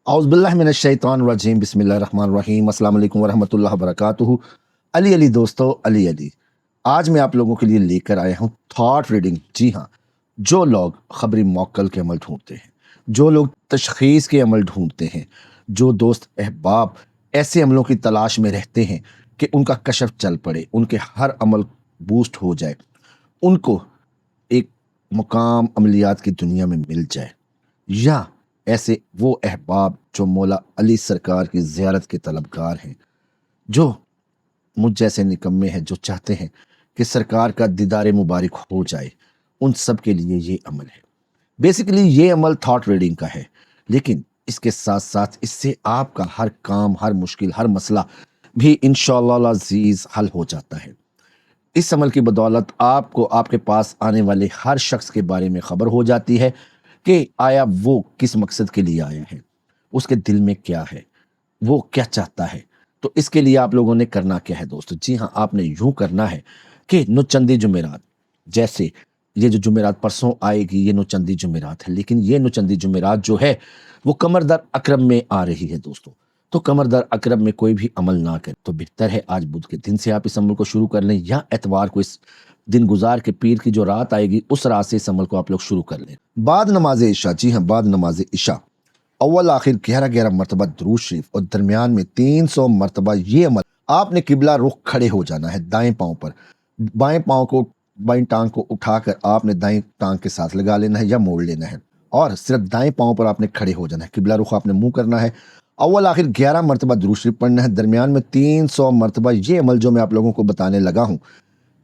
औज़ बिल्लाहि मिनश शैतानिर रजीम बिस्मिल्लाहिर रहमानिर रहीम अस्सलाम वालेकुम वरहमतुल्लाहि वबरकातुहू। अली अली दोस्तों, अली अली। आज मैं आप लोगों के लिए लेकर आया हूँ थॉट रीडिंग। जी हाँ, जो लोग खबरी मौक्कल के अमल ढूंढते हैं, जो लोग तशखीस के अमल ढूंढते हैं, जो दोस्त अहबाब ऐसे अमलों की तलाश में रहते हैं कि उनका कशफ चल पड़े, उनके हर अमल बूस्ट हो जाए, उनको एक मुकाम अमलियात की दुनिया में मिल जाए, या ऐसे वो अहबाब जो मौला अली सरकार की ज़ियारत के तलबगार हैं, जो मुझ जैसे निकम्मे हैं, जो चाहते हैं कि सरकार का दीदार मुबारक हो जाए, उन सब के लिए ये अमल है। बेसिकली ये अमल थॉट रीडिंग का है, लेकिन इसके साथ साथ इससे आपका हर काम, हर मुश्किल, हर मसला भी इंशाअल्लाह अज़ीज़ हल हो जाता है। इस अमल की बदौलत आपको आपके पास आने वाले हर शख्स के बारे में खबर हो जाती है कि आया वो किस मकसद के लिए आया है, उसके दिल में क्या है, वो क्या चाहता है। तो इसके लिए आप लोगों ने करना क्या है दोस्तों? जी हाँ, आपने यूं करना है कि नुचंदी जुमेरात, जैसे ये जो जुमेरात परसों आएगी, ये नुचंदी जुमेरात है, लेकिन ये नुचंदी जुमेरात जो है वो कमर दर अकरम में आ रही है दोस्तों। तो कमर दर अकरम में कोई भी अमल ना करें तो बेहतर है आज बुध के दिन से आप इस अमल को शुरू कर लें, या एतवार को इस दिन गुजार के पीर की जो रात आएगी उस रात से इस अमल को आप लोग शुरू कर लें। बाद नमाज इशा, जी हाँ, बाद नमाज इशा अव्वल आखिर 11-11 मरतबा दुरूद शरीफ और दरमियान में 300 मरतबा ये अमल। आपने किबला रुख खड़े हो जाना है दाएं पांव पर, बाएं पांव को, बाएं टांग को उठाकर आपने दाएं टांग के साथ लगा लेना है या मोड़ लेना है, और सिर्फ दाएं पांव पर आपने खड़े हो जाना है। किबला रुख आपने मुंह करना है। अव्वल आखिर 11 मरतबा दुरूद शरीफ पढ़ना है, दरमियान में 300 मरतबा ये अमल जो मैं आप लोगों को बताने लगा हूँ,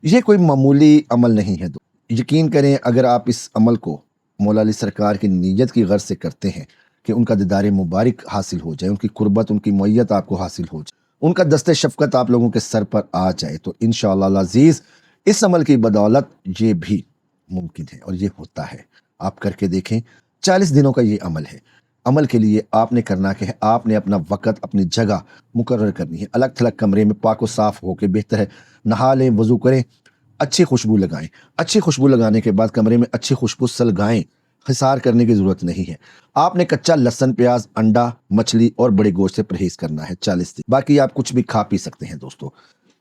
ये कोई मामूली अमल नहीं है। यकीन करें, अगर आप इस अमल को मौला अली सरकार की नीयत की गर्ज से करते हैं कि उनका दीदार मुबारक हासिल हो जाए, उनकी कुर्बत, उनकी मैयत आपको हासिल हो जाए, उनका दस्ते शफकत आप लोगों के सर पर आ जाए, तो इंशाअल्लाह अज़ीज़ इस अमल की बदौलत ये भी मुमकिन है और ये होता है। आप करके देखें। 40 दिनों का ये अमल है। अमल के लिए आपने करना क्या है, आपने अपना वक़्त, अपनी जगह मुकर्रर करनी है। अलग थलग कमरे में पाक व साफ़ होकर बेहतर है नहा लें, वज़ू करें, अच्छी खुशबू लगाएं। अच्छी खुशबू लगाने के बाद कमरे में अच्छी खुशबू सलगाएं। हिसार करने की ज़रूरत नहीं है। आपने कच्चा लहसुन, प्याज, अंडा, मछली और बड़े गोश्त से परहेज़ करना है 40 दिन। बाकी आप कुछ भी खा पी सकते हैं दोस्तों।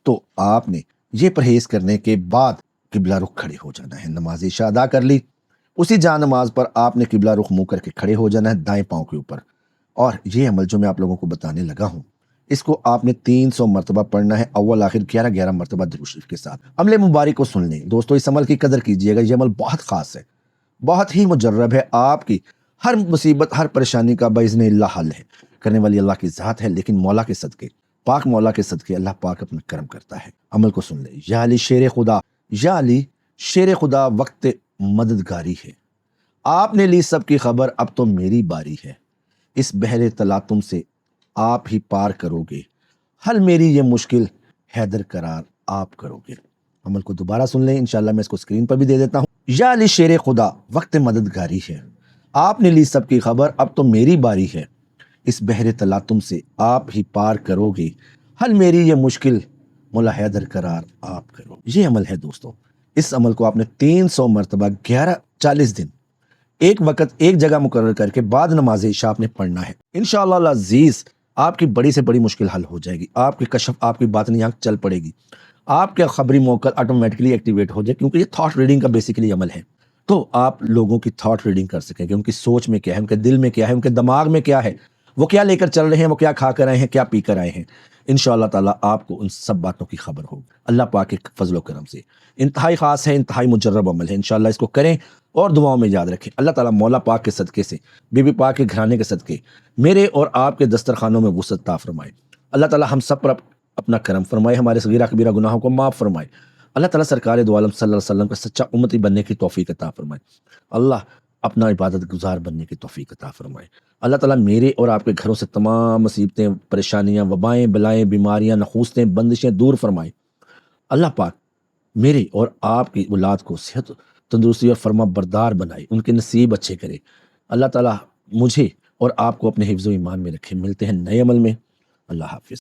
तो आपने ये परहेज़ करने के बाद किबला रुख खड़े हो जाना है। नमाज इशा अदा कर ली, उसी जा नमाज पर आपने किबला रुख मुंह करके खड़े हो जाना है दाएं पांव के ऊपर। और ये अमल जो मैं आप लोगों को बताने लगा हूँ, इसको आपने 300 मरतबा पढ़ना है, अव्वल आखिर 11-11 मरतबा दुरूद शरीफ के साथ। अमले मुबारक को सुन लें दोस्तों, इस अमल की कदर कीजिएगा। ये अमल बहुत ख़ास है, बहुत ही मुजर्रब है। आपकी हर मुसीबत, हर परेशानी का बाइज़्निल्लाह हल है। करने वाली अल्लाह की ज़ात है, लेकिन मौला के सदके, पाक मौला के सदके अल्लाह पाक अपना करम करता है। अमल को सुन ले। या अली शेर खुदा, या अली शेर खुदा, वक्त मददगारी है। आपने ली सबकी खबर, अब तो मेरी बारी है। इस बहरे तलातुम से आप ही पार करोगे, हल मेरी ये मुश्किल हैदर करार आप करोगे। अमल को दोबारा सुन लें, इंशाल्लाह मैं इसको स्क्रीन पर भी दे देता हूँ। या अली शेर खुदा, वक्त मददगारी है। आपने ली सबकी खबर, अब तो मेरी बारी है। इस बहरे तलातुम से आप ही पार करोगे, हल मेरी ये मुश्किल मौला हैदर करार आप करो। ये अमल है दोस्तों। इस अमल को आपने 300 मरतबा 40 दिन एक वक्त एक जगह मुकर्रर करके बाद नमाज इशा आपने पढ़ना है। इंशाअल्लाह अज़ीज़ आपकी बड़ी से बड़ी मुश्किल हल हो जाएगी। आपकी कशफ, आपकी बातनी आँख चल पड़ेगी। आपके खबरी मौक़ल ऑटोमेटिकली एक्टिवेट हो जाए, क्योंकि ये थॉट रीडिंग का बेसिकली अमल है। तो आप लोगों की थॉट रीडिंग कर सकेंगे, उनकी सोच में क्या है, उनके दिल में क्या है, उनके दिमाग में क्या है, वो क्या लेकर चल रहे हैं, वो क्या खा कर आए हैं, क्या पी कर आए हैं। इंशाअल्लाह ताला आपको उन सब बातों की खबर होगी अल्लाह पाक के फजल करम से। इंतहाई ख़ास है, इंतहाई मुजर्रब अमल है। इंशाअल्लाह इसको करें और दुआओं में याद रखें। अल्लाह ताला मौला पाक के सदक़े से, बीबी पाक के घराने के सदक़े मेरे और आपके दस्तरखानों में वुसअत अता फरमाए। अल्लाह ताला हम सब पर अपना करम फरमाए, हमारे सगीरा कबीरा गुनाहों को माफ़ फरमाए। अल्लाह ताला सरकार दो आलम सल्लल्लाहु अलैहि वसल्लम का सच्चा उम्मती बनने की तौफीक अता फरमाए। अल्लाह अपना इबादत गुजार बनने की तौफीक अता फरमाए। अल्लाह ताला मेरे और आपके घरों से तमाम मुसीबतें, परेशानियां, वबाएं, बलाएं, बीमारियां, नखूसतें, बंदिशें दूर फरमाए। अल्लाह पाक मेरे और आपकी औलाद को सेहत, तंदुरुस्ती और फरमा बरदार बनाए, उनके नसीब अच्छे करे। अल्लाह ताला मुझे और आपको अपने हिफ्ज़ व ईमान में रखे। मिलते हैं नए अमल में। अल्लाह हाफ़िज़।